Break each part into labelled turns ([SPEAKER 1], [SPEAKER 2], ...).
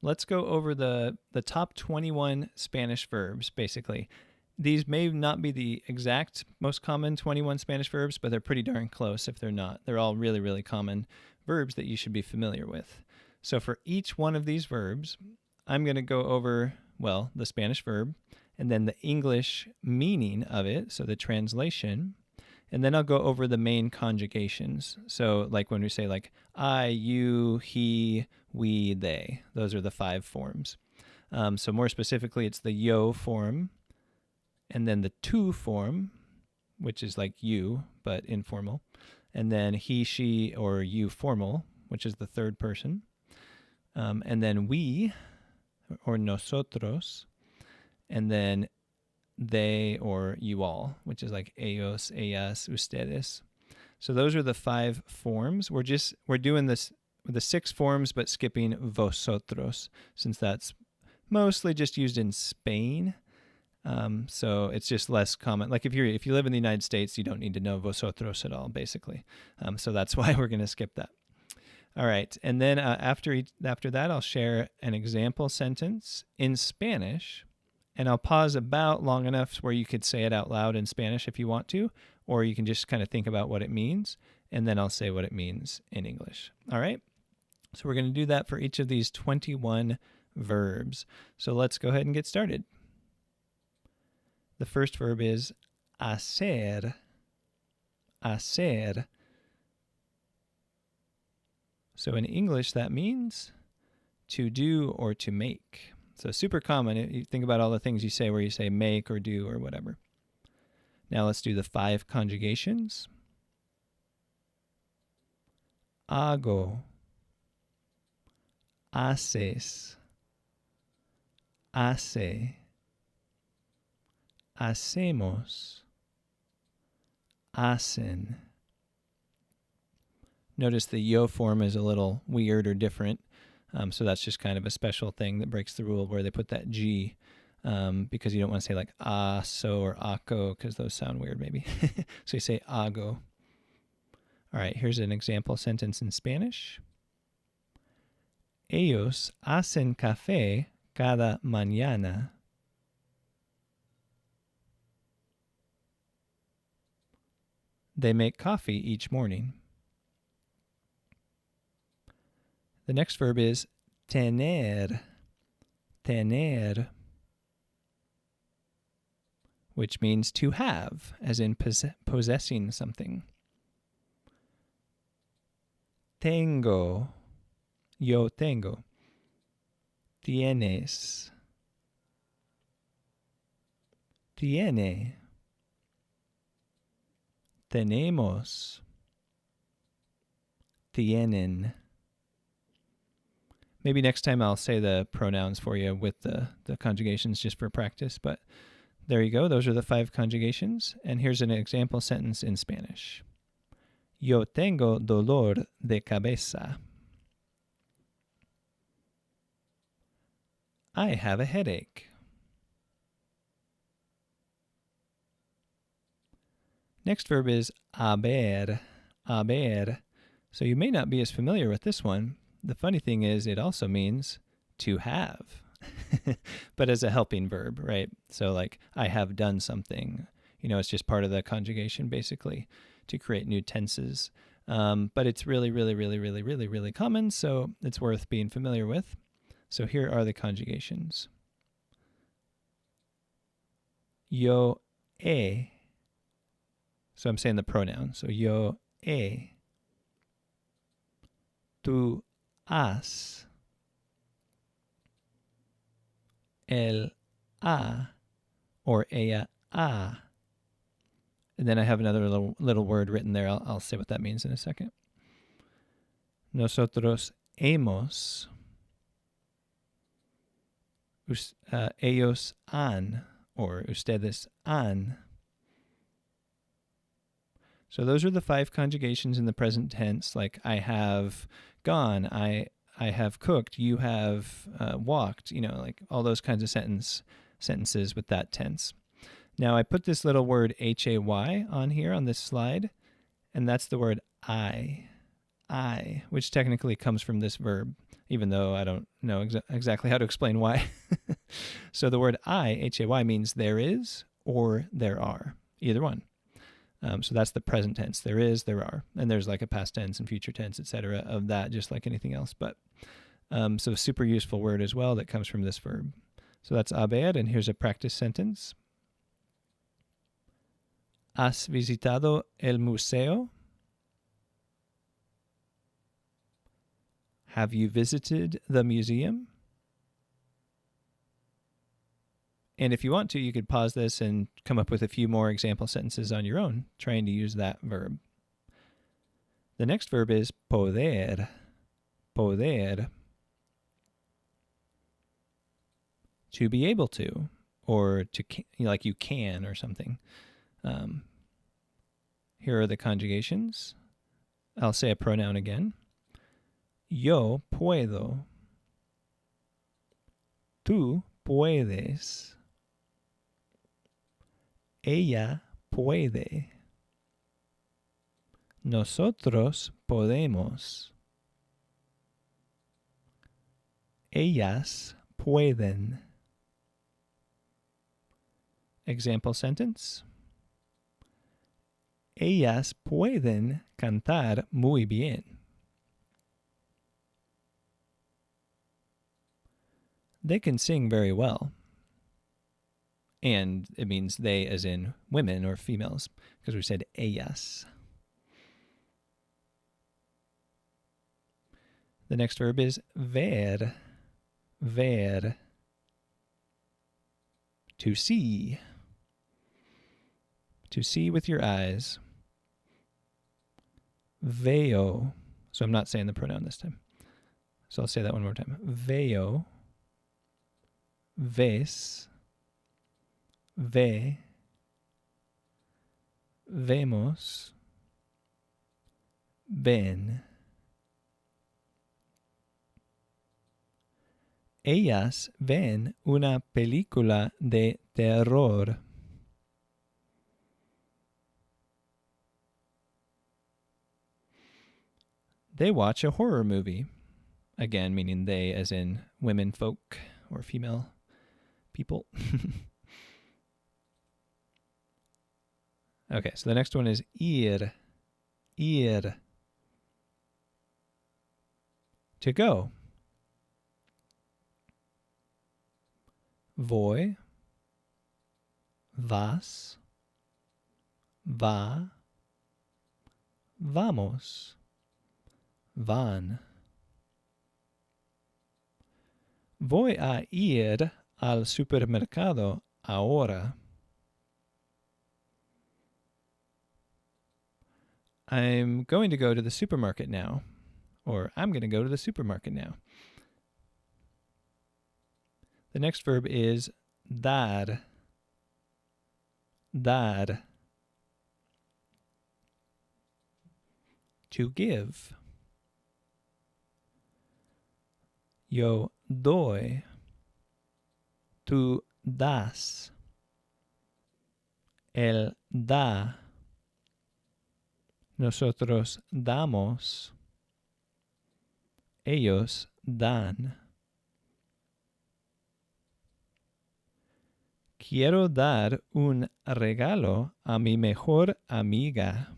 [SPEAKER 1] let's go over the top 21 Spanish verbs, basically. These may not be the exact most common 21 Spanish verbs, but they're pretty darn close if they're not. They're all really, really common verbs that you should be familiar with. So for each one of these verbs, I'm going to go over, well, the Spanish verb, and then the English meaning of it, so the translation, and then I'll go over the main conjugations. So like when we say like I, you, he, we, they, those are the 5 forms. So more specifically, it's the yo form, and then the tu form, which is like you, but informal, and then he, she, or you formal, which is the third person, and then we, or nosotros, and then they or you all, which is like ellos, ellas, ustedes. So those are the 5 forms. We're doing this with the 6 forms, but skipping vosotros, since that's mostly just used in Spain. So it's just less common. Like if you live in the United States, you don't need to know vosotros at all, basically. So that's why we're going to skip that. All right, and then after that, I'll share an example sentence in Spanish, and I'll pause about long enough where you could say it out loud in Spanish if you want to, or you can just kind of think about what it means, and then I'll say what it means in English. All right, so we're going to do that for each of these 21 verbs. So let's go ahead and get started. The first verb is hacer. Hacer. So in English, that means to do or to make. So super common. You think about all the things you say where you say make or do or whatever. Now let's do the 5 conjugations. Hago. Haces. Hace. Hacemos. Hacen. Notice the yo form is a little weird or different. So that's just kind of a special thing that breaks the rule where they put that G because you don't want to say like so or ako because those sound weird maybe. So you say hago. All right, here's an example sentence in Spanish. Ellos hacen café cada mañana. They make coffee each morning. The next verb is tener. Tener. Which means to have, as in possessing something. Tengo. Yo tengo. Tienes. Tiene. Tenemos. Tienen. Maybe next time I'll say the pronouns for you with the conjugations just for practice. But there you go. Those are the 5 conjugations. And here's an example sentence in Spanish. Yo tengo dolor de cabeza. I have a headache. Next verb is haber. Haber. So you may not be as familiar with this one. The funny thing is it also means to have, but as a helping verb, right? So like I have done something, it's just part of the conjugation basically to create new tenses. But it's really, really, really, really, really, really common, so it's worth being familiar with. So here are the conjugations. Yo he. So I'm saying the pronoun. So yo he. Tú has. Él ha. Or ella ha. And then I have another little word written there. I'll say what that means in a second. Nosotros hemos. Ellos han. Or ustedes han. So those are the 5 conjugations in the present tense, like I have gone, I have cooked, you have walked, like all those kinds of sentences with that tense. Now I put this little word hay on here on this slide, and that's the word I. I, which technically comes from this verb, even though I don't know exactly how to explain why. So the word I, Hay, means there is or there are, either one. So that's the present tense. There is, there are. And there's like a past tense and future tense, etc. of that, just like anything else. But so super useful word as well that comes from this verb. So that's haber, and here's a practice sentence. ¿Has visitado el museo? Have you visited the museum? And if you want to, you could pause this and come up with a few more example sentences on your own, trying to use that verb. The next verb is poder. Poder. To be able to, or to, like you can or something. Here are the conjugations. I'll say a pronoun again. Yo puedo. Tú puedes. Ella puede. Nosotros podemos. Ellas pueden. Example sentence. Ellas pueden cantar muy bien. They can sing very well. And it means they as in women or females, because we said ellas. The next verb is ver. Ver. To see. To see with your eyes. Veo. So I'm not saying the pronoun this time. So I'll say that one more time. Veo. Ves. Ve. Vemos. Ven. Ellas ven una película de terror. They watch a horror movie. Again, meaning they as in women folk or female people. Okay, so the next one is ir. Ir. To go. Voy. Vas. Va. Vamos. Van. Voy a ir al supermercado ahora. I'm going to go to the supermarket now. Or I'm going to go to the supermarket now. The next verb is dar. Dar. To give. Yo doy. Tú das. Él da. Nosotros damos. Ellos dan. Quiero dar un regalo a mi mejor amiga.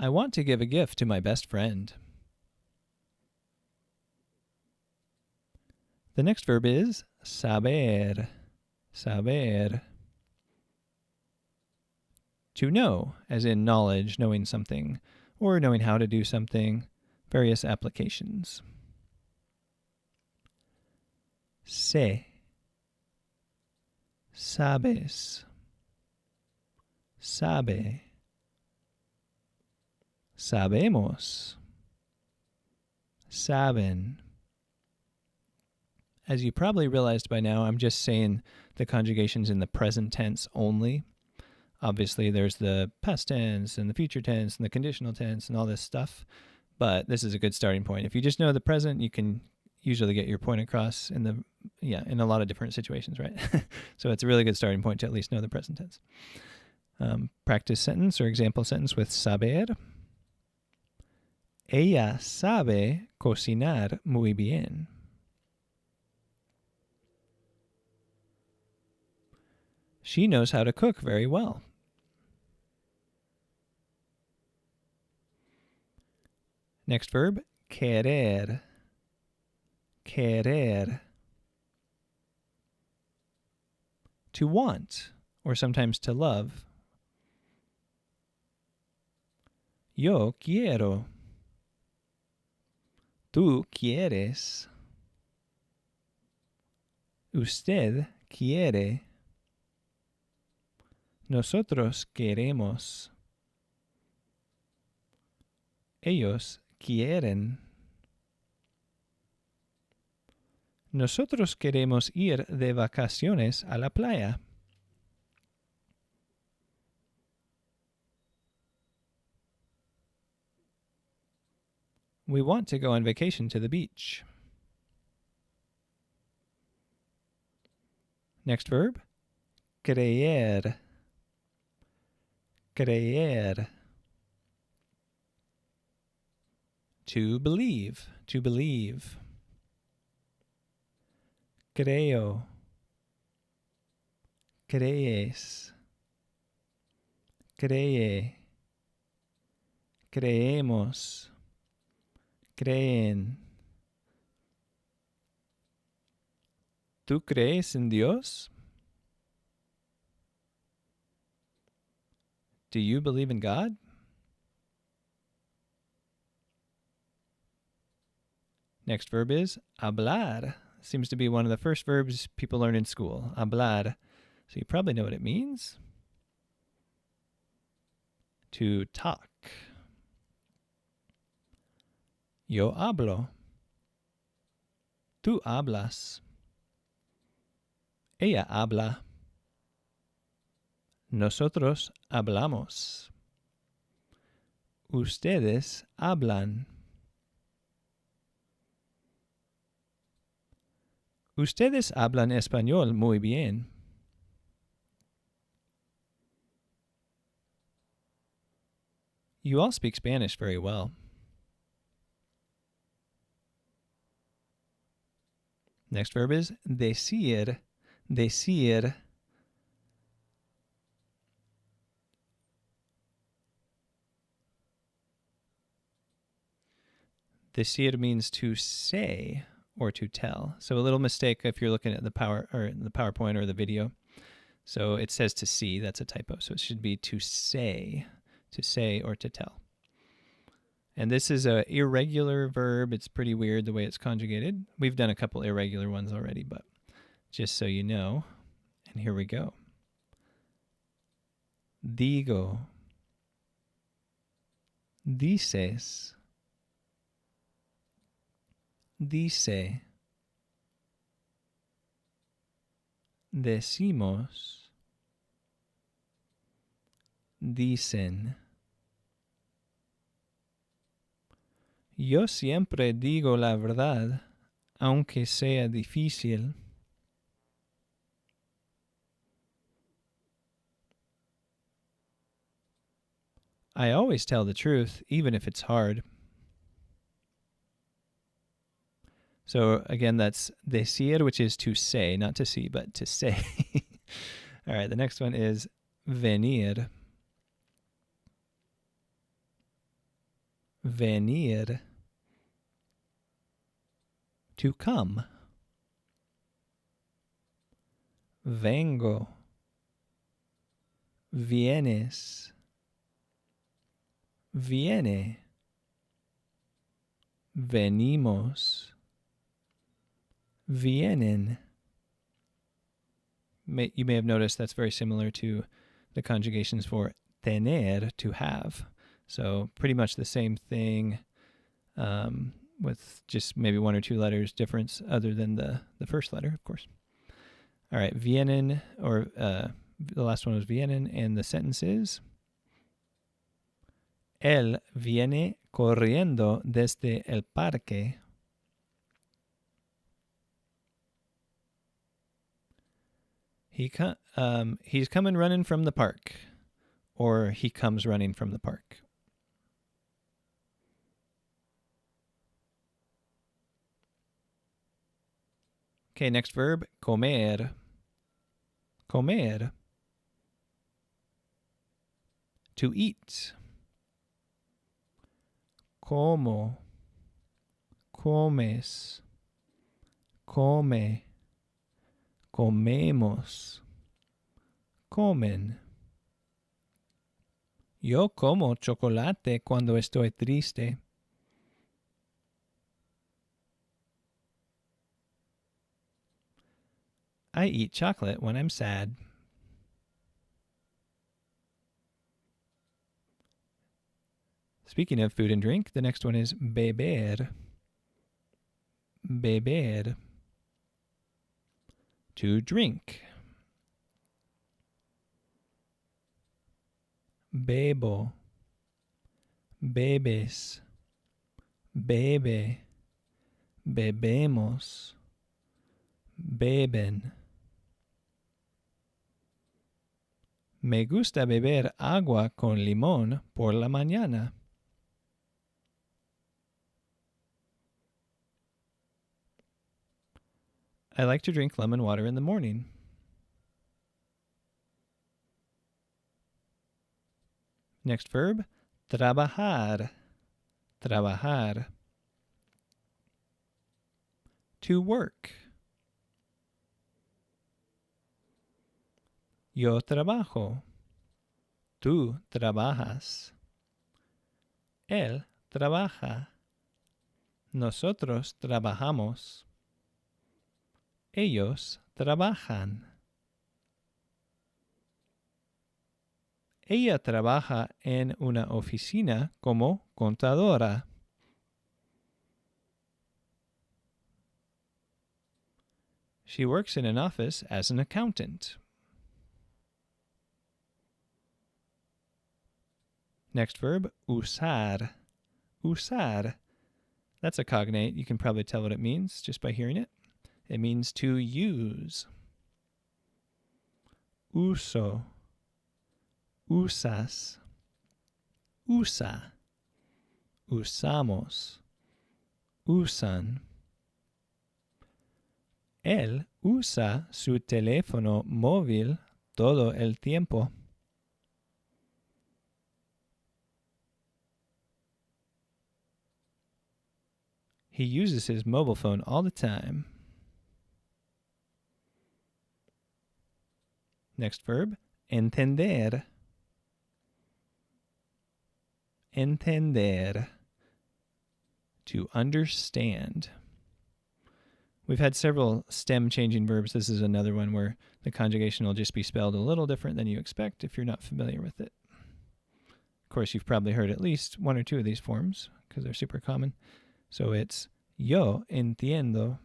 [SPEAKER 1] I want to give a gift to my best friend. The next verb is saber. Saber. To know, as in knowledge, knowing something, or knowing how to do something, various applications. Sé. Sabes. Sabe. Sabemos. Saben. As you probably realized by now, I'm just saying the conjugations in the present tense only. Obviously, there's the past tense and the future tense and the conditional tense and all this stuff, but this is a good starting point. If you just know the present, you can usually get your point across in a lot of different situations, right? So it's a really good starting point to at least know the present tense. Practice sentence or example sentence with saber. Ella sabe cocinar muy bien. She knows how to cook very well. Next verb, querer. Querer. To want, or sometimes to love. Yo quiero. Tú quieres. Usted quiere. Nosotros queremos. Ellos quieren. Nosotros queremos ir de vacaciones a la playa. We want to go on vacation to the beach. Next verb, creer. Creer. To believe. To believe. Creo. Crees. Cree. Creemos. Creen. ¿Tú crees en Dios? Do you believe in God? Next verb is hablar. Seems to be one of the first verbs people learn in school. Hablar. So you probably know what it means. To talk. Yo hablo. Tú hablas. Ella habla. Nosotros hablamos. Ustedes hablan. Ustedes hablan español muy bien. You all speak Spanish very well. Next verb is decir. Decir. Decir means to say or to tell. So a little mistake if you're looking at the PowerPoint or the video. So it says to see, that's a typo. So it should be to say or to tell. And this is an irregular verb. It's pretty weird the way it's conjugated. We've done a couple irregular ones already, but just so you know. And here we go. Digo. Dices. Dice. Decimos. Dicen. Yo siempre digo la verdad, aunque sea difícil. I always tell the truth, even if it's hard. So again, that's decir, which is to say, not to see, but to say. All right, the next one is venir. Venir. To come. Vengo. Vienes. Viene. Venimos. Vienen. You may have noticed that's very similar to the conjugations for tener, to have. So pretty much the same thing, with just maybe one or two letters difference other than the first letter, of course. All right, vienen, or the last one was vienen, and the sentence is, Él viene corriendo desde el parque. He's coming running from the park. Or he comes running from the park. Okay, next verb, comer. Comer. To eat. Como. Comes. Come. Comemos. Comen. Yo como chocolate cuando estoy triste. I eat chocolate when I'm sad. Speaking of food and drink, the next one is beber. Beber. To drink. Bebo. Bebes. Bebe. Bebemos. Beben. Me gusta beber agua con limón por la mañana. I like to drink lemon water in the morning. Next verb, trabajar. Trabajar. To work. Yo trabajo. Tú trabajas. Él trabaja. Nosotros trabajamos. Ellos trabajan. Ella trabaja en una oficina como contadora. She works in an office as an accountant. Next verb, usar. Usar. That's a cognate. You can probably tell what it means just by hearing it. It means to use. Uso. Usas. Usa. Usamos. Usan. Él usa su teléfono móvil todo el tiempo. He uses his mobile phone all the time. Next verb, entender. Entender. To understand. We've had several stem changing verbs. This is another one where the conjugation will just be spelled a little different than you expect if you're not familiar with it. Of course, you've probably heard at least one or two of these forms because they're super common. So it's yo entiendo.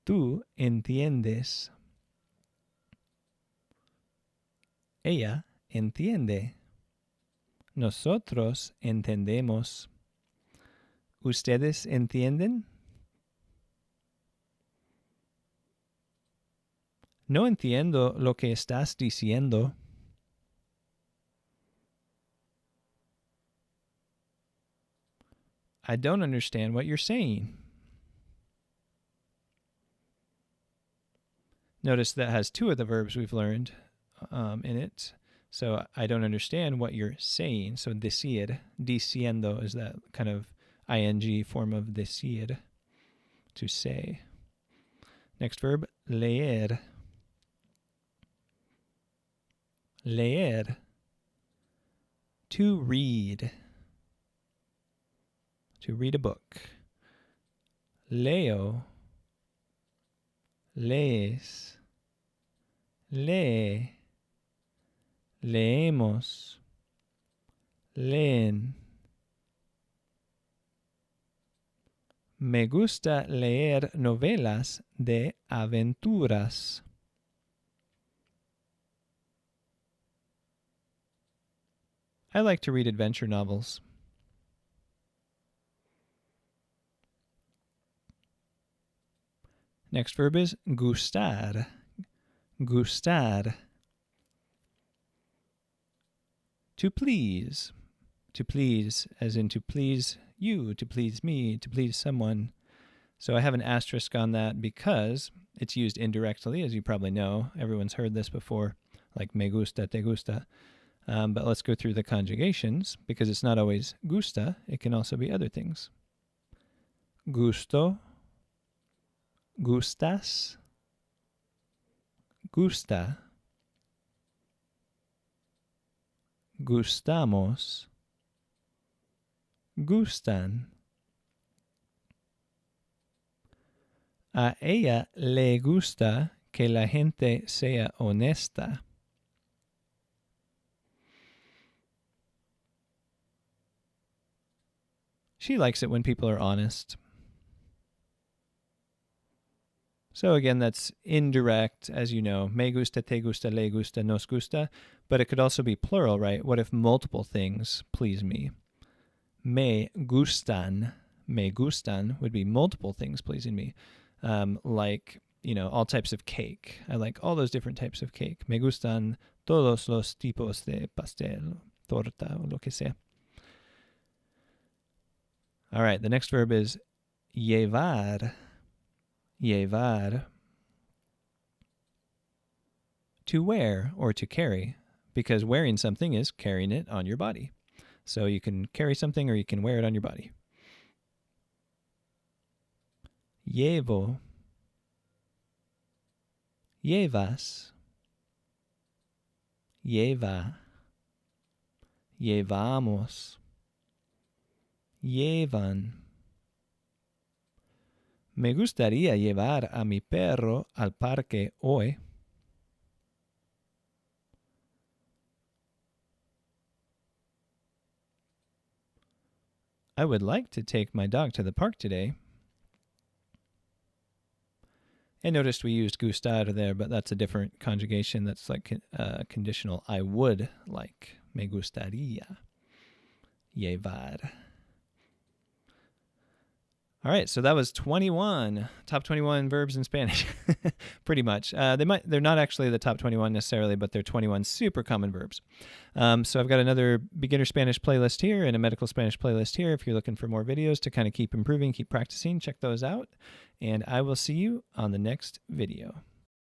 [SPEAKER 1] Tú entiendes. Ella entiende. Nosotros entendemos. ¿Ustedes entienden? No entiendo lo que estás diciendo. I don't understand what you're saying. Notice that has two of the verbs we've learned in it. So I don't understand what you're saying. So decir, diciendo is that kind of ing form of decir, to say. Next verb, leer. Leer. To read. To read a book. Leo. Lees. Lee. Leemos. Leen. Me gusta leer novelas de aventuras. I like to read adventure novels. Next verb is gustar. Gustar. To please. To please, as in to please you, to please me, to please someone. So I have an asterisk on that because it's used indirectly, as you probably know. Everyone's heard this before, like me gusta, te gusta. But let's go through the conjugations because it's not always gusta. It can also be other things. Gusto, gustas, gusta, gustamos, gustan. A ella le gusta que la gente sea honesta. She likes it when people are honest. So again, that's indirect, as you know. Me gusta, te gusta, le gusta, nos gusta. But it could also be plural, right? What if multiple things please me? Me gustan would be multiple things pleasing me. Like, all types of cake. I like all those different types of cake. Me gustan todos los tipos de pastel, torta, o lo que sea. All right, the next verb is llevar. Llevar. To wear or to carry, because wearing something is carrying it on your body. So you can carry something or you can wear it on your body. Llevo. Llevas. Lleva. Llevamos. Llevan. Me gustaría llevar a mi perro al parque hoy. I would like to take my dog to the park today. And noticed we used gustar there, but that's a different conjugation. That's like conditional. I would like. Me gustaría llevar. All right, so that was 21 top 21 verbs in Spanish, pretty much. They're not actually the top 21 necessarily, but they're 21 super common verbs. So I've got another beginner Spanish playlist here and a medical Spanish playlist here. If you're looking for more videos to kind of keep improving, keep practicing, check those out. And I will see you on the next video.